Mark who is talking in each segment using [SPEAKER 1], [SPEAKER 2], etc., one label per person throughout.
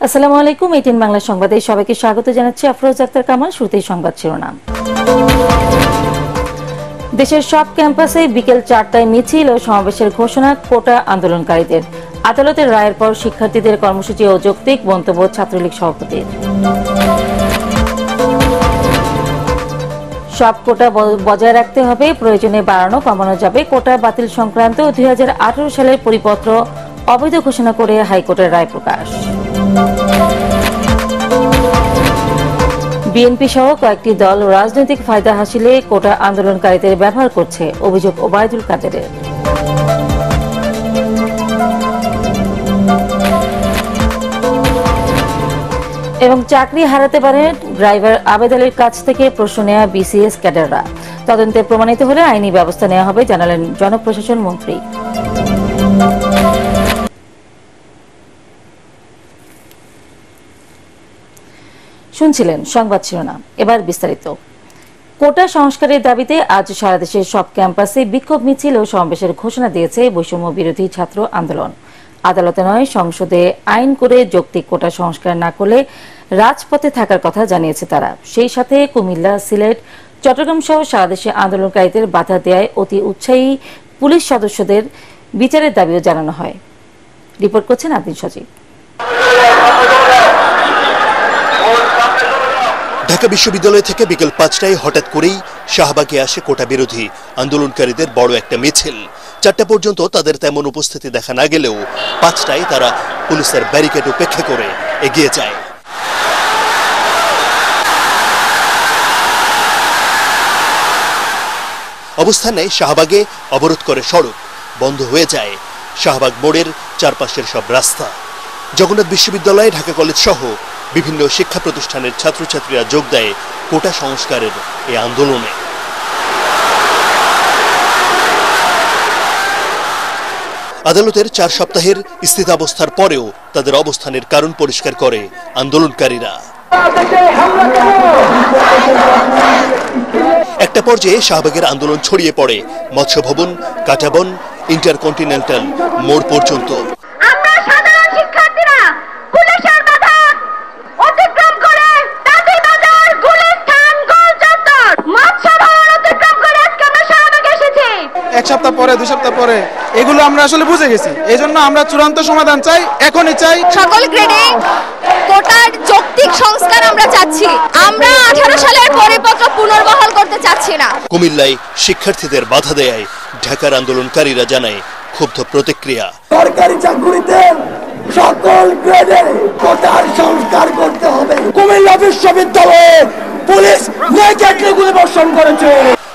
[SPEAKER 1] আসসালামু আলাইকুম। 18 বাংলা সংবাদে সবাইকে স্বাগত জানাচ্ছি। আফরোজ আক্তার কামাল। শুরুতেই সংবাদ শিরোনাম। দেশের সব ক্যাম্পাসে বিকেল 4টায় মিছিল ও সমাবেশের ঘোষণা কোটা আন্দোলনকারীদের। আদালতের রায়ের পর শিক্ষার্থীদের কর্মসূচি অযৌক্তিক মন্তব্য ছাত্রলীগ সভাপতির। সব কোটা বজায় রাখতে হবে, প্রয়োজনে বাড়ানো কমানো যাবে। কোটা বাতিল সংক্রান্ত 2018 সালের পরিপত্র অবৈধ ঘোষণা করে হাইকোর্টের রায় প্রকাশ। বিএনপি সহ কয়েকটি দল রাজনৈতিক ফায়দা হাসিলে কোটা আন্দোলনকারীদের ব্যবহার করছে, অভিযোগ ওবায়দুল কাদেরের। এবং চাকরি হারাতে পারে ড্রাইভার আবেদ আলীর কাছ থেকে প্রশ্ন নেওয়া বিসিএস ক্যাডাররা। তদন্তে প্রমাণিত হলে আইনি ব্যবস্থা নেওয়া হবে, জানালেন জনপ্রশাসন মন্ত্রী। শুনছিলেন সংবাদ শিরোনাম, এবার বিস্তারিত। কোটা সংস্কারের দাবিতে আজ সারা দেশের সব ক্যাম্পাসে বিক্ষোভ মিছিল ও সমাবেশের ঘোষণা দিয়েছে বৈষম্য বিরোধী ছাত্র আন্দোলন। আদালতে নয়, সংসদে আইন করে যৌক্তিক কোটা সংস্কার না করলে রাজপথে থাকার কথা জানিয়েছে তারা। সেই সাথে কুমিল্লা, সিলেট, চট্টগ্রাম সহ সারা দেশে আন্দোলনকারীদের বাধা দেয় অতি উৎসাহী পুলিশ সদস্যদের বিচারের দাবিও জানানো হয়। রিপোর্ট করছেন আদিন সজীব।
[SPEAKER 2] ঢাকা বিশ্ববিদ্যালয় থেকে বিকেল 5টায় হঠাৎ করেই শাহবাগে আসে কোটা বিরোধী আন্দোলনকারীদের বড় একটা মিছিল। 4টা পর্যন্ত তাদের তেমন উপস্থিতি দেখা না গেলেও 5টায় তারা পুলিশের ব্যারিকেড উপেক্ষা করে এগিয়ে যায়। অবস্থান নেয় শাহবাগে, অবরোধ করে সড়ক, বন্ধ হয়ে যায় শাহবাগ মোড়ের চারপাশের সব রাস্তা। জগন্নাথ বিশ্ববিদ্যালয়, ঢাকা কলেজ সহ বিভিন্ন শিক্ষা প্রতিষ্ঠানের ছাত্রছাত্রীরা যোগ দেয় কোটা সংস্কারের এই আন্দোলনে। আদালতের 4 সপ্তাহের স্থিতাবস্থার পরেও তাদের অবস্থানের কারণ পরিষ্কার করে আন্দোলনকারীরা। একটা পর্যায়ে শাহবাগের আন্দোলন ছড়িয়ে পড়ে মৎস্য ভবন, কাঁটাবন, ইন্টারকন্টিনেন্টাল মোড় পর্যন্ত।
[SPEAKER 3] এক সপ্তাহ পরে, 2 সপ্তাহ পরে এগুলো আমরা আসলে বুঝে গেছি। এই জন্য আমরা চূড়ান্ত সমাধান চাই, এখনই চাই।
[SPEAKER 4] সকল গ্রেডে কোটার যৌক্তিক সংস্কার আমরা চাচ্ছি। আমরা 18 সালের পরিপত্র পুনর্বহাল করতে চাচ্ছি না।
[SPEAKER 2] কুমিল্লায় শিক্ষার্থীদের বাধা দেয় ঢাকার আন্দোলনকারীরা জানায় ক্ষুব্ধ প্রতিক্রিয়া।
[SPEAKER 5] সরকারি চাকরিতে সকল গ্রেডে কোটার সংস্কার করতে হবে। কুমিল্লা বিশ্ববিদ্যালয়ে পুলিশ গুলি বর্ষণ করেছে।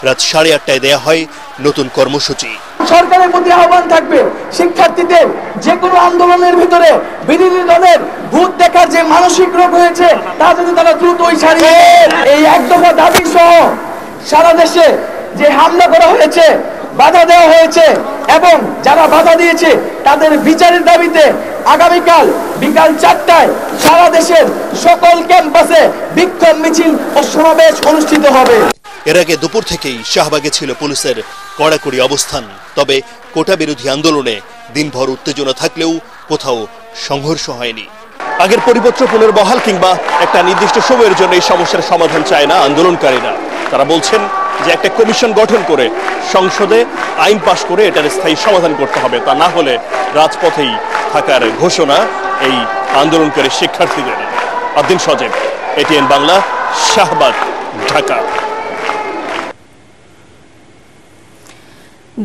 [SPEAKER 2] রাত 8:30টায় দেয়া হয় নতুন কর্মসূচি।
[SPEAKER 5] সরকারের প্রতি আহ্বান থাকবে, শিক্ষার্থীদের যে কোনো আন্দোলনের ভিতরে বিরোধী দলের ভূত দেখার যে মানসিক রোগ হয়েছে তা যদি তারা দ্রুতই ছাড়িয়ে এই এক দফা দাবি সহ সারা দেশে যে হামলা করা হয়েছে, বাধা দেওয়া হয়েছে এবং যারা বাধা দিয়েছে তাদের বিচারের দাবিতে আগামীকাল বিকাল 4টায় সারা দেশের সকল ক্যাম্পাসে বিক্ষোভ মিছিল ও সমাবেশ অনুষ্ঠিত হবে।
[SPEAKER 2] এর আগে দুপুর থেকেই শাহবাগে ছিল পুলিশের কড়াকড়ি অবস্থান। তবে কোটা বিরোধী আন্দোলনে দিনভর উত্তেজনা থাকলেও কোথাও সংঘর্ষ হয়নি। আগের পরিপত্র পুনর্বহাল কিংবা একটা নির্দিষ্ট সময়ের জন্য এই সমস্যার সমাধান চায় না আন্দোলনকারীরা। তারা বলছেন যে একটা কমিশন গঠন করে সংসদে আইন পাশ করে এটার স্থায়ী সমাধান করতে হবে, তা না হলে রাজপথেই থাকার ঘোষণা এই আন্দোলনকারী শিক্ষার্থীদের। আদিন সজীব, এটিএন বাংলা, শাহবাগ, ঢাকা।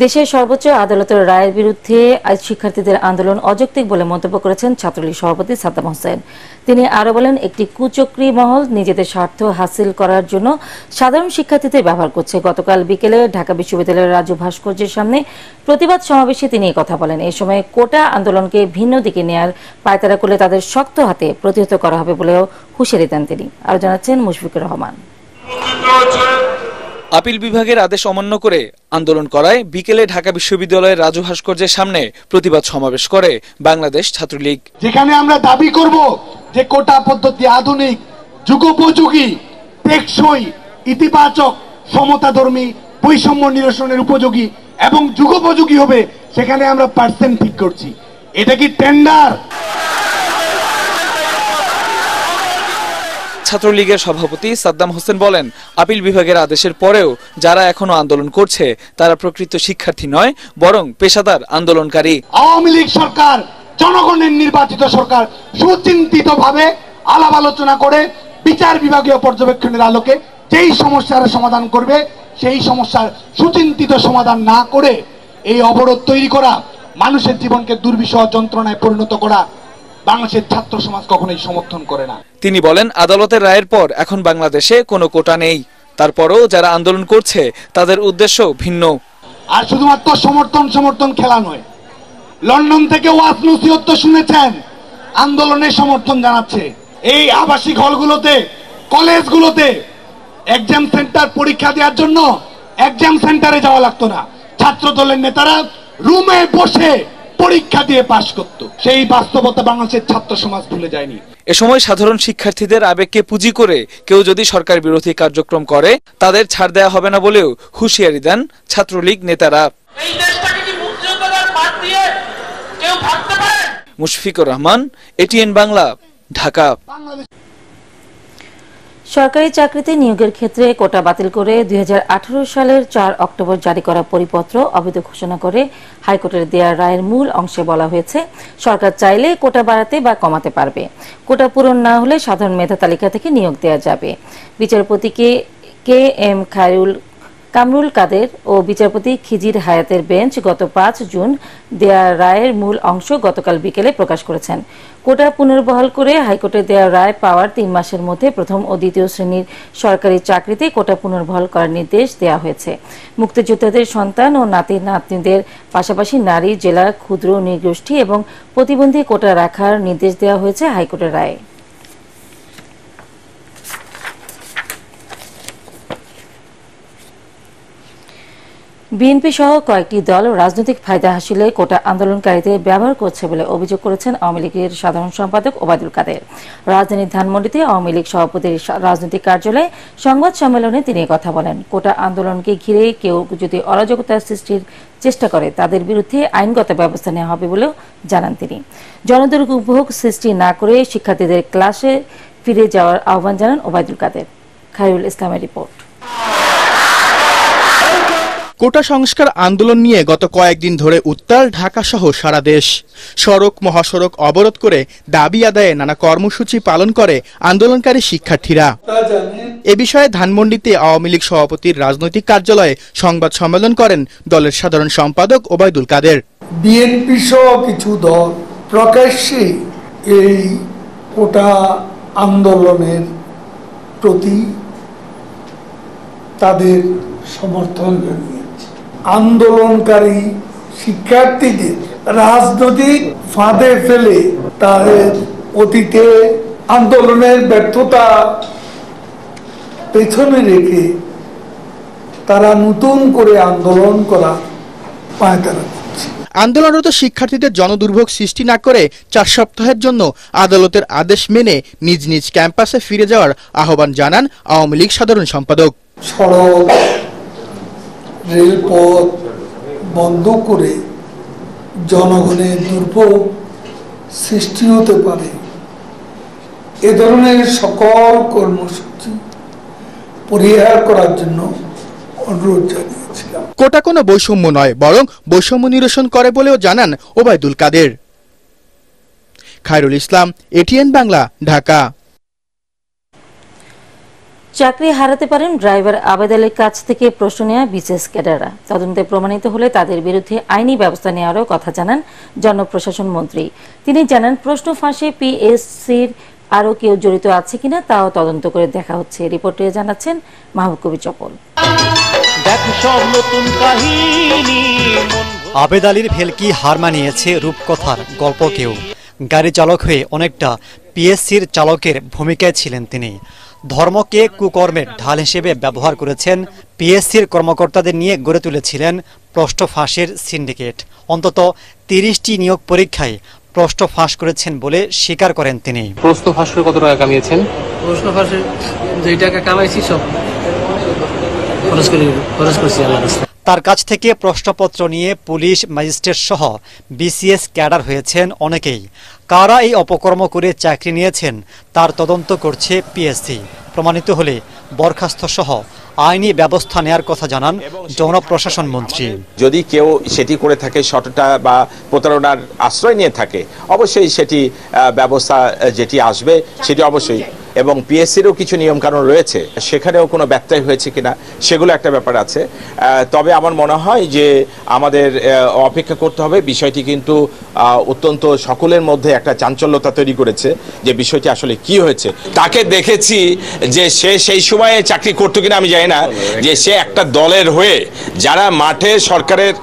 [SPEAKER 1] দেশের সর্বোচ্চ আদালতের রায়ের বিরুদ্ধে আজ শিক্ষার্থীদের আন্দোলন অযৌক্তিক বলে মন্তব্য করেছেন ছাত্রলীগ সভাপতি সাদ্দাম হোসেন। তিনি আরো বলেন, একটি কুচক্রী মহল নিজেদের স্বার্থ হাসিল করার জন্য সাধারণ শিক্ষার্থীদের ব্যবহার করছে। গতকাল বিকেলে ঢাকা বিশ্ববিদ্যালয়ের রাজু ভাস্কর্যের সামনে প্রতিবাদ সমাবেশে তিনি এই কথা বলেন। এই সময় কোটা আন্দোলনকে ভিন্ন দিকে নেয়ার পায়তারা করলে তাদের শক্ত হাতে প্রতিহত করা হবে বলেও হুঁশিয়ারি দেন তিনি। আরো জানাচ্ছেন মুশফিকুর রহমান।
[SPEAKER 6] আপিল বিভাগের আদেশ অমান্য করে আন্দোলন করায় বিকেলে ঢাকা বিশ্ববিদ্যালয়ের রাজু ভাস্কর্যের সামনে প্রতিবাদ সমাবেশ করে বাংলাদেশ ছাত্রলীগ।
[SPEAKER 7] যেখানে আমরা দাবি করব যে কোটা পদ্ধতি আধুনিক, যুগোপযোগী, টেকসই, ইতিবাচক, সমতাধর্মী, বৈষম্য নিরসনের উপযোগী এবং যুগোপযোগী হবে, সেখানে আমরা পার্সেন্ট ঠিক করছি। এটা কি টেন্ডার?
[SPEAKER 6] ছাত্রলীগের সভাপতি সাদ্দাম হোসেন বলেন, আপিল বিভাগের আদেশের পরেও যারা এখনো আন্দোলন করছে তারা প্রকৃত শিক্ষার্থী নয়, বরং পেশাদার আন্দোলনকারী।
[SPEAKER 7] আওয়ামী লীগ সরকার, জনগণের নির্বাচিত সরকার, সুচিন্তিতভাবে আলাপ আলোচনা করে বিচার বিভাগীয় পর্যবেক্ষণের আলোকে যেই সমস্যার সমাধান করবে, সেই সমস্যার সুচিন্তিত সমাধান না করে এই অবরোধ তৈরি করা, মানুষের জীবনকে দুর্বিষহ যন্ত্রণায় পরিণত করা বাংলাদেশের ছাত্র সমাজ কখনোই সমর্থন করে না।
[SPEAKER 6] তিনি বলেন, আদালতের রায়ের পর এখন বাংলাদেশে কোনো কোটা নেই, তারপরও যারা আন্দোলন করছে তাদের উদ্দেশ্য ভিন্ন।
[SPEAKER 7] আর শুধুমাত্র সমর্থন খেলা নয়, লন্ডন থেকে ওয়াজ নসিহত শুনেছেন, আন্দোলনের সমর্থন জানাচ্ছে। এই আবাসিক হলগুলোতে, কলেজগুলোতে এক্সাম সেন্টার পরীক্ষা দেওয়ার জন্য এক্সাম সেন্টারে যাওয়া লাগতো না, ছাত্র দলের নেতারা রুমে বসে পরীক্ষা দিয়ে পাশ করত। সেই বাস্তবতা বাংলাদেশের ছাত্র সমাজ ভুলে যায়নি।
[SPEAKER 6] এ সময় সাধারণ শিক্ষার্থীদের আবেগকে পুঁজি করে কেউ যদি সরকার বিরোধী কার্যক্রম করে তাদের ছাড় দেওয়া হবে না বলেও হুঁশিয়ারি দেন ছাত্রলীগ নেতারা। মুশফিকুর রহমান, এটিএন বাংলা, ঢাকা।
[SPEAKER 1] সরকারি চাকরিতে নিয়োগের ক্ষেত্রে কোটা বাতিল করে 2018 সালের 4 অক্টোবর জারি করা পরিপত্র অবৈধ ঘোষণা করে হাইকোর্টের দেয়া রায়ের মূল অংশে বলা হয়েছে, সরকার চাইলে কোটা বাড়াতে বা কমাতে পারবে। কোটা পূরণ না হলে সাধারণ মেধা তালিকা থেকে নিয়োগ দেওয়া যাবে। বিচারপতি কে এম কামরুল কাদের ও বিচারপতি খিজির হায়াতের বেঞ্চ গত 5 জুন দেয়া রায়ের মূল অংশ গতকাল বিকেলে প্রকাশ করেছেন। কোটা পুনর্বহাল করে হাইকোর্টের দেয়া রায় পাওয়ার 3 মাসের মধ্যে প্রথম ও দ্বিতীয় শ্রেণীর সরকারি চাকরিতে কোটা পুনর্বহাল করার নির্দেশ দেওয়া হয়েছে। মুক্তিযোদ্ধাদের সন্তান ও নাতি নাতনিদের পাশাপাশি নারী, জেলা, ক্ষুদ্র নৃগোষ্ঠী এবং প্রতিবন্ধী কোটা রাখার নির্দেশ দেওয়া হয়েছে হাইকোর্টের রায়ে। বিএনপি সহ কয়েকটি দল রাজনৈতিক ফায়দা হাসিলে কোটা আন্দোলনকারীদের ব্যবহার করছে বলে অভিযোগ করেছেন আওয়ামী লীগের সাধারণ সম্পাদক ওবায়দুল কাদের। রাজধানীর ধানমন্ডিতে আওয়ামী লীগ সভাপতির রাজনৈতিক কার্যালয়ে সংবাদ সম্মেলনে তিনি কথা বলেন। কোটা আন্দোলনকে ঘিরে কেউ যদি অরাজকতা সৃষ্টির চেষ্টা করে তাদের বিরুদ্ধে আইনগত ব্যবস্থা নেওয়া হবে বলেও জানান তিনি। জনদুর্ভোগ সৃষ্টি না করে শিক্ষার্থীদের ক্লাসে ফিরে যাওয়ার আহ্বান জানান ওবায়দুল কাদের। খায়রুল ইসলামের রিপোর্ট।
[SPEAKER 8] কোটা সংস্কার আন্দোলন নিয়ে গত কয়েকদিন ধরে উত্তাল ঢাকা সহ সারা দেশ। সড়ক মহাসড়ক অবরোধ করে দাবি আদায়ে নানা কর্মসূচি পালন করে আন্দোলনকারী শিক্ষার্থীরা। এ বিষয়ে ধানমন্ডিতে আওয়ামী লীগ সভাপতির রাজনৈতিক কার্যালয়ে সংবাদ সম্মেলন করেন দলের সাধারণ সম্পাদক ওবায়দুল কাদের।
[SPEAKER 9] বিএনপি সহ কিছু দল প্রকাশ্যে এই কোটা আন্দোলনের প্রতি তাদের সমর্থন জানিয়েছে। আন্দোলনকারী শিক্ষার্থীদের রাজনৈতিক ফাঁদে ফেলে তাদের অতীতে আন্দোলনের ব্যর্থতা পেছনে রেখে তারা নতুন করে আন্দোলন করা পায়তারা করছে।
[SPEAKER 8] আন্দোলনরত শিক্ষার্থীদের জনদুর্ভোগ সৃষ্টি না করে 4 সপ্তাহের জন্য আদালতের আদেশ মেনে নিজ নিজ ক্যাম্পাসে ফিরে যাওয়ার আহ্বান জানান আওয়ামী লীগ সাধারণ সম্পাদক।
[SPEAKER 9] সড়ক, রেলপথ বন্ধ করে জনগণের দুর্ভোগ সৃষ্টি হতে পারে, এ ধরনের সকল কর্মসূচি পরিহার করার জন্য অনুরোধ জানিয়েছিলাম।
[SPEAKER 8] কোটা কোনো বৈষম্য নয়, বরং বৈষম্য নিরসন করে বলেও জানান ওবায়দুল কাদের। খায়রুল ইসলাম, এটিএন বাংলা, ঢাকা।
[SPEAKER 1] চাকরি হারাতে পারেন ড্রাইভার আবেদ আলীর কাছ থেকে প্রশ্ন নেওয়া বিসিএস ক্যাডাররা। তদন্তে প্রমাণিত হলে তাদের বিরুদ্ধে আইনি ব্যবস্থা নেওয়ারও কথা জানান জনপ্রশাসন মন্ত্রী। তিনি জানান, প্রশ্ন ফাঁসে পিএসসির আরও কেউ জড়িত আছে কিনা তাও তদন্ত করে দেখা হচ্ছে। রিপোর্টে জানাচ্ছেন মাহবুব কবির চপল।
[SPEAKER 10] আবেদ আলীর ভেলকি হার মানিয়েছে রূপকথার গল্পকেও। গাড়ি চালক হয়ে অনেকটা পিএসসির চালকের ভূমিকায় ছিলেন তিনি। ধর্মকে কুকর্মের ঢাল হিসেবে ব্যবহার করেছেন। পিএসসির কর্মকর্তাদের নিয়ে গড়ে তুলেছিলেন প্রশ্ন ফাঁসের সিন্ডিকেট। অন্তত 30টি নিয়োগ পরীক্ষায় প্রশ্ন ফাঁস করেছেন বলে স্বীকার করেন তিনি।
[SPEAKER 11] প্রশ্ন ফাঁস করে কত টাকা কামিয়েছেন?
[SPEAKER 12] প্রশ্ন ফাঁসে যে টাকা কামাইছি সব খরচ করছি আল্লাহর রাস্তায়।
[SPEAKER 10] তার কাছ থেকে প্রশ্নপত্র নিয়ে পুলিশ, ম্যাজিস্ট্রেট সহ বিসিএস ক্যাডার হয়েছেন অনেকেই। কারা এই অপকর্ম করে চাকরি নিয়েছেন তার তদন্ত করছে পিএসসি। প্রমাণিত হলে বরখাস্ত সহ আইনি ব্যবস্থা নেয়ার কথা জানান জনপ্রশাসন মন্ত্রী।
[SPEAKER 12] যদি কেউ সেটি করে থাকে, সততা বা প্রতারণার আশ্রয় নিয়ে থাকে, অবশ্যই সেটি ব্যবস্থা যেটি আসবে সেটি অবশ্যই, এবং পিএসসিরও কিছু নিয়মকানুন রয়েছে, সেখানেও কোনো ব্যত্যয় হয়েছে কিনা সেগুলো একটা ব্যাপার আছে। তবে আমার মনে হয় যে আমাদের অপেক্ষা করতে হবে। বিষয়টি কিন্তু অত্যন্ত সকলের মধ্যে একটা চাঞ্চল্যতা তৈরি করেছে যে বিষয়টি আসলে কি হয়েছে। তাকে দেখেছি যে সে সেই সময়ে চাকরি করতো কিনা আমি জানি না, যে সে একটা দলের হয়ে যারা মাঠে সরকারের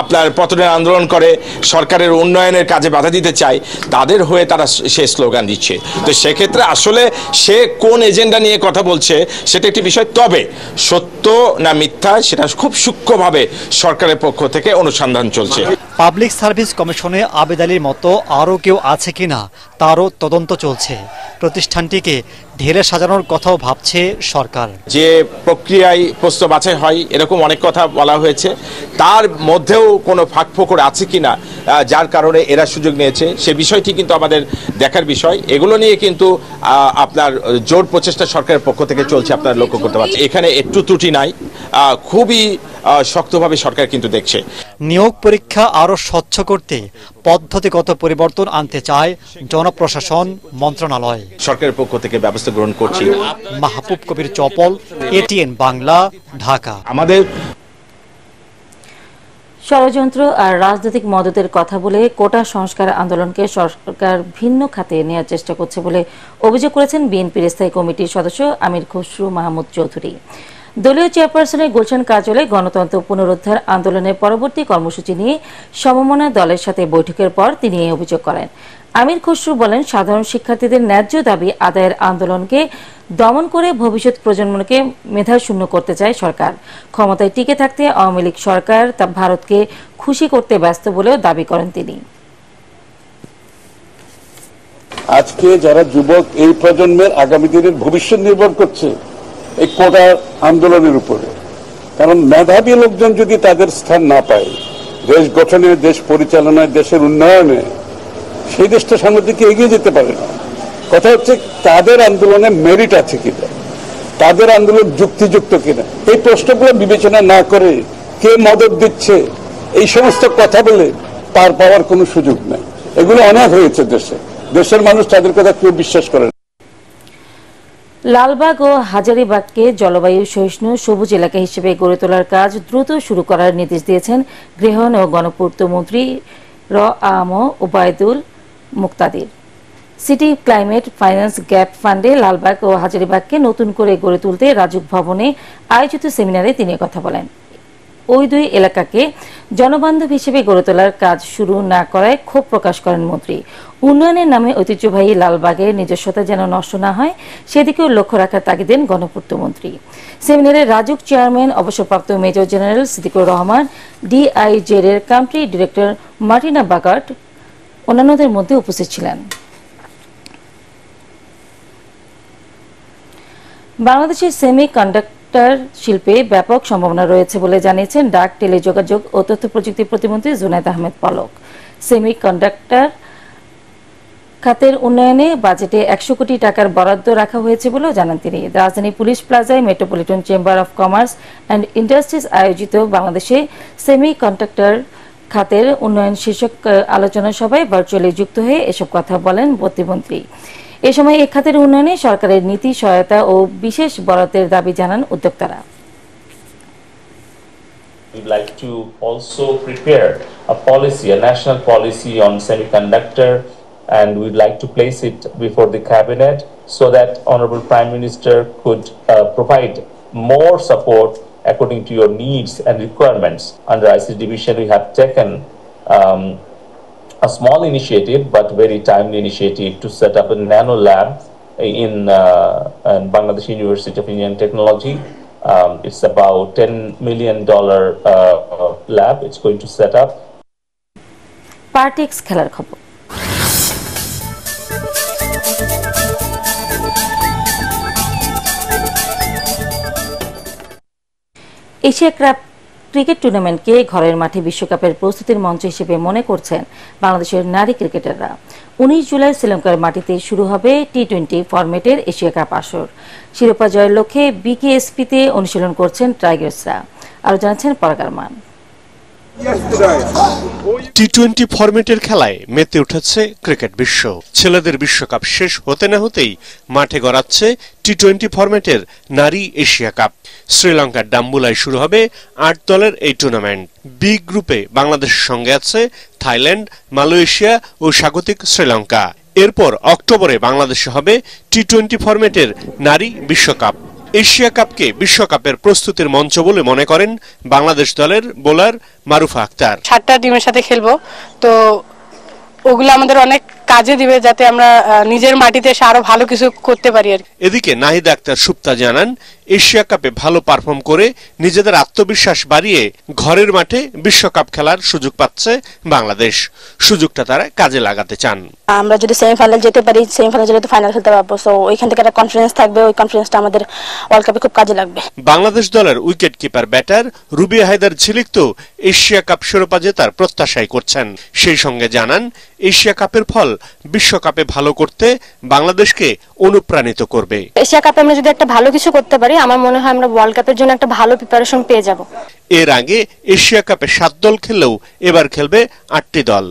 [SPEAKER 12] আপনার পতনের আন্দোলন করে, সরকারের উন্নয়নের কাজে বাধা দিতে চায়, তাদের হয়ে তারা সে স্লোগান দিচ্ছে। তো সেক্ষেত্রে আসলে সে কোন এজেন্ডা নিয়ে কথা বলছে সেটা একটি বিষয়, তবে সত্য না মিথ্যা সেটা খুব সূক্ষ্মভাবে সরকারের পক্ষ থেকে অনুসন্ধান চলছে।
[SPEAKER 10] পাবলিক সার্ভিস কমিশনে আবেদ আলীর মতো আরও কেউ আছে কিনা তারও তদন্ত চলছে। প্রতিষ্ঠানটিকে ঢেলে সাজানোর কথাও ভাবছে সরকার।
[SPEAKER 12] যে প্রক্রিয়ায় প্রশ্ন বাছাই হয় এরকম অনেক কথা বলা হয়েছে, তার মধ্যেও কোনো ফাঁকফোকর আছে কিনা যার কারণে এরা সুযোগ নিয়েছে, সে বিষয়টি কিন্তু আমাদের দেখার বিষয়। এগুলো নিয়ে কিন্তু আপনার জোর প্রচেষ্টা সরকারের পক্ষ থেকে চলছে, আপনারা লক্ষ্য করতে পারছেন। এখানে একটু ত্রুটি নাই, খুবই শক্তভাবে সরকার কিন্তু দেখছে।
[SPEAKER 10] নিয়োগ পরীক্ষা আরো স্বচ্ছ করতে পদ্ধতিগত পরিবর্তন আনতে চায় জনপ্রশাসন মন্ত্রণালয়।
[SPEAKER 12] সরকারের পক্ষ থেকে ব্যবস্থা গ্রহণ করছি।
[SPEAKER 10] মাহবুব কবির চপল, এটিএন বাংলা, ঢাকা।
[SPEAKER 12] আমাদের
[SPEAKER 1] ষড়যন্ত্র আর রাজনৈতিক মদতের কথা বলে কোটা সংস্কার আন্দোলনকে সরকার ভিন্ন খাতে নেওয়ার চেষ্টা করছে বলে অভিযোগ করেছেন বিএনপির স্থায়ী কমিটির সদস্য আমির খসরু মাহমুদ চৌধুরী। দলীয় চেয়ারপারসনের গুলশান কার্যালয়ে গণতন্ত্র পুনরুদ্ধার আন্দোলনের পরবর্তী কর্মসূচি নিয়ে সমমনা দলের সাথে বৈঠকের পর তিনি এই অভিযোগ করেন। আমির খসরু বলেন, সাধারণ শিক্ষার্থীদের ন্যায্য দাবি আদায়ের আন্দোলনকে দমন করে ভবিষ্যৎ প্রজন্মকে মেধাশূন্য করতে চায় সরকার। ক্ষমতায় টিকে থাকতে আওয়ামী লীগ সরকার তা ভারতকে খুশি করতে ব্যস্ত বলেও দাবি করেন তিনি।
[SPEAKER 13] আজকে যারা যুবক, এই প্রজন্মের আগামী দিনের ভবিষ্যৎ নির্ভর করছে এই কোটা আন্দোলনের উপরে। কারণ মেধাবী লোকজন যদি তাদের স্থান না পায় দেশ গঠনে, দেশ পরিচালনায়, দেশের উন্নয়নে, সেই দেশটা সামনের দিকে এগিয়ে যেতে পারে না। কথা হচ্ছে তাদের আন্দোলনে মেরিট আছে কিনা, তাদের আন্দোলন যুক্তিযুক্ত কিনা, এই প্রশ্নগুলো বিবেচনা না করে কে মদত দিচ্ছে এই সমস্ত কথা বলে পার পাওয়ার কোনো সুযোগ নেই। এগুলো অনেক হয়েছে দেশে, দেশের মানুষ তাদের কথা কেউ বিশ্বাস করে না।
[SPEAKER 1] লালবাগ ও হাজারীবাগকে জলবায়ু সহিষ্ণু সবুজ এলাকা হিসেবে গড়ে তোলার কাজ দ্রুত শুরু করার নির্দেশ দিয়েছেন গৃহায়ন ও গণপূর্ত মন্ত্রী আ.ম ওবায়দুল মুক্তাদির। সিটি ক্লাইমেট ফাইন্যান্স গ্যাপ ফান্ডে লালবাগ ও হাজারীবাগকে নতুন করে গড়ে তুলতে রাজুক ভবনে আয়োজিত সেমিনারে তিনি কথা বলেন। ওই দুই এলাকাকে জনবান্ধব হিসেবে গড়ে তোলার কাজ শুরু না করায় ক্ষোভ প্রকাশ করেন মন্ত্রী। উন্নয়নের নামে ঐতিহ্যবাহী লালবাগের নিজস্বতা যেন নষ্ট না হয় সেদিকেও লক্ষ্য রাখার তাগিদ দেন গণপূর্ত মন্ত্রী। সেমিনারে রাজুক চেয়ারম্যান অবসরপ্রাপ্ত মেজর জেনারেল সিদ্দিকুর রহমান, ডিআইজেড এর কান্ট্রি ডিরেক্টর মার্টিনা বাগার্ট অন্যান্যদের মধ্যে উপস্থিত ছিলেন। বাংলাদেশের সেমি কন্ডাক্টর শিল্পে ব্যাপক সম্ভাবনা রয়েছে বলে জানিয়েছেন ডাক, টেলিযোগাযোগ ও তথ্য প্রযুক্তি প্রতিমন্ত্রী জুনায়েদ আহমেদ পলক। সেমি কন্ডাক্টর খাতের উন্নয়নে বাজেটে 100 কোটি টাকার বরাদ্দ রাখা হয়েছে বলেও জানান তিনি। রাজধানী পুলিশ প্লাজায় metropolitan chamber of commerce and industries আয়োজিত বাংলাদেশে সেমি কন্ডাক্টর খাতের উন্নয়ন শীর্ষক আলোচনা সভায় ভার্চুয়ালি যুক্ত হয়ে এসব কথা বলেন প্রতিমন্ত্রী। এ সময় এই খাতের উন্নয়নে সরকারের নীতি সহায়তা ও বিশেষ বরাদ্দের দাবি জানান উদ্যোক্তারা।
[SPEAKER 14] We'd like to also prepare a policy, a national policy on semiconductor, and we'd like to place it before the cabinet so that Honorable Prime Minister could provide more support according to your needs and requirements. Under ICT division, we have taken a small initiative but very timely initiative to set up a nano lab in Bangladesh University of Indian Technology. It's about $10 million lab it's going to set up.
[SPEAKER 1] পার্টিক্স খেলার খবর। Asia cup cricket টুর্নামেন্টকে ঘরের মাঠে বিশ্বকাপের প্রস্তুতির মঞ্চ হিসেবে মনে করছেন বাংলাদেশের নারী ক্রিকেটাররা। 19 জুলাই শ্রীলঙ্কার মাটিতে শুরু হবে টি-20 ফরম্যাটের এশিয়া কাপ আসর। শিরোপা জয়ের লক্ষ্যে বিকেএসপিতে অনুশীলন করছেন টাইগার্সরা। আরও জানাচ্ছেন পরাগারমান।
[SPEAKER 15] টি-20 ফরম্যাটের খেলায় মেতে উঠেছে ক্রিকেট বিশ্ব। ছেলেদের বিশ্বকাপ শেষ হতে না হতেই মাঠে গড়াচ্ছে টি-20 ফরম্যাটের নারী এশিয়া কাপ। শ্রীলঙ্কার ডাম্বুলায় শুরু হবে 8 দলের এই টুর্নামেন্ট। বি গ্রুপে বাংলাদেশের সঙ্গে আছে থাইল্যান্ড, মালয়েশিয়া ও স্বাগতিক শ্রীলঙ্কা। এরপর অক্টোবরে বাংলাদেশে হবে টি-20 ফরম্যাটের নারী বিশ্বকাপ। এশিয়া কাপকে বিশ্বকাপের প্রস্তুতির মঞ্চ বলে মনে করেন বাংলাদেশ দলের বোলার মারুফা আক্তার।
[SPEAKER 16] 7টা টিমের সাথে খেলবো, তো ওগুলো আমাদের অনেক কাজে দিবে, যাতে আমরা নিজের মাটিতে এসে আরো ভালো কিছু করতে পারি।
[SPEAKER 15] এদিকে নাহিদা আক্তার সুপ্তা জানান, এশিয়া কাপে ভালো পারফর্ম করে নিজেদের আত্মবিশ্বাস বাড়িয়ে ঘরের মাঠে বিশ্বকাপ খেলার সুযোগ পাচ্ছে বাংলাদেশ। সুযোগটা তারা কাজে লাগাতে চান।
[SPEAKER 17] আমরা যদি সেমিফাইনাল যেতে পারি, সেমিফাইনাল যেতে তো ফাইনাল খেলতে পারবো, সো ওইখান থেকে একটা কনফিডেন্স থাকবে। ওই কনফিডেন্সটা আমাদের ওয়ার্ল্ড কাপে খুব কাজে লাগবে।
[SPEAKER 15] বাংলাদেশ দলের wicket keeper batter Rubya Haider Jhilik তো এশিয়া কাপ শিরোপা জেতার প্রত্যাশাই করছেন। সেই সঙ্গে জানান, এশিয়া কাপের ফল বিশ্বকাপে ভালো করতে বাংলাদেশকে অনুপ্রাণিত করবে।
[SPEAKER 17] এশিয়া কাপে আমরা যদি একটা ভালো কিছু করতে পারি, আমার মনে হয় আমরা ওয়ার্ল্ড কাপের জন্য একটা ভালো প্রিপারেশন পেয়ে যাব।
[SPEAKER 15] এর আগে এশিয়া কাপে 7 দল খেললেও এবার খেলবে 8টি দল।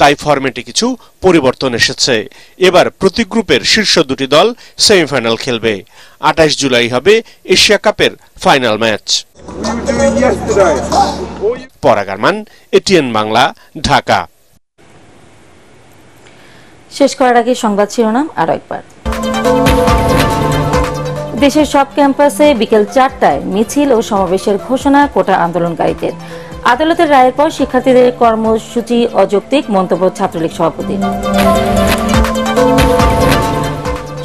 [SPEAKER 15] তাই ফরম্যাটে কিছু পরিবর্তন এসেছে। এবার প্রতি গ্রুপের শীর্ষ 2টি দল সেমিফাইনাল খেলবে। 28 জুলাই হবে এশিয়া কাপের ফাইনাল ম্যাচ। পরাগারমান, এটিএন বাংলা, ঢাকা।
[SPEAKER 1] শেষ করার আগে সংবাদ শিরোনাম আরো একবার। দেশের সব ক্যাম্পাসে বিকেল 4টায় মিছিল ও সমাবেশের ঘোষণা কোটা আন্দোলনকারীদের। আদালতের রায়ের পর শিক্ষার্থীদের কর্মসূচি অযৌক্তিক, মন্তব্য ছাত্রলীগ সভাপতির।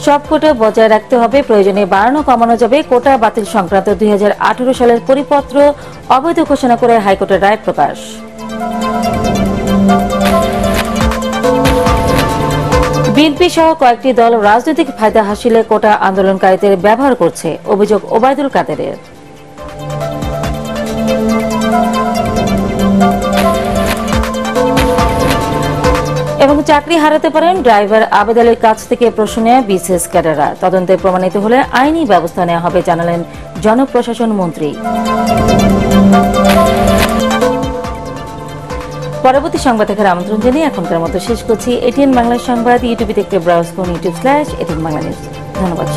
[SPEAKER 1] সব কোটা বজায় রাখতে হবে, প্রয়োজনে বাড়ানো কমানো যাবে। কোটা বাতিল সংক্রান্ত 2018 সালের পরিপত্র অবৈধ ঘোষণা করে হাইকোর্টের রায় প্রকাশ। বিএনপি সহ কয়েকটি দল রাজনৈতিক ফায়দা হাসিলে কোটা আন্দোলনকারীদের ব্যবহার করছে, অভিযোগ ওবায়দুল কাদেরের। এবং চাকরি হারাতে পারেন ড্রাইভার আবেদ আলীর কাছ থেকে প্রশ্ন নেয় বিসিএস ক্যাডাররা। তদন্তে প্রমাণিত হলে আইনি ব্যবস্থা নেওয়া হবে, জানালেন জনপ্রশাসন মন্ত্রী। পরবর্তী সংবাদ দেখার আমন্ত্রণ জানিয়ে এখনকার মতো শেষ করছি এটিএন বাংলা সংবাদ। ইউটিউবে দেখতে ব্রাউজ করুন YouTube/এটিএন বাংলা নিউজ। ধন্যবাদ।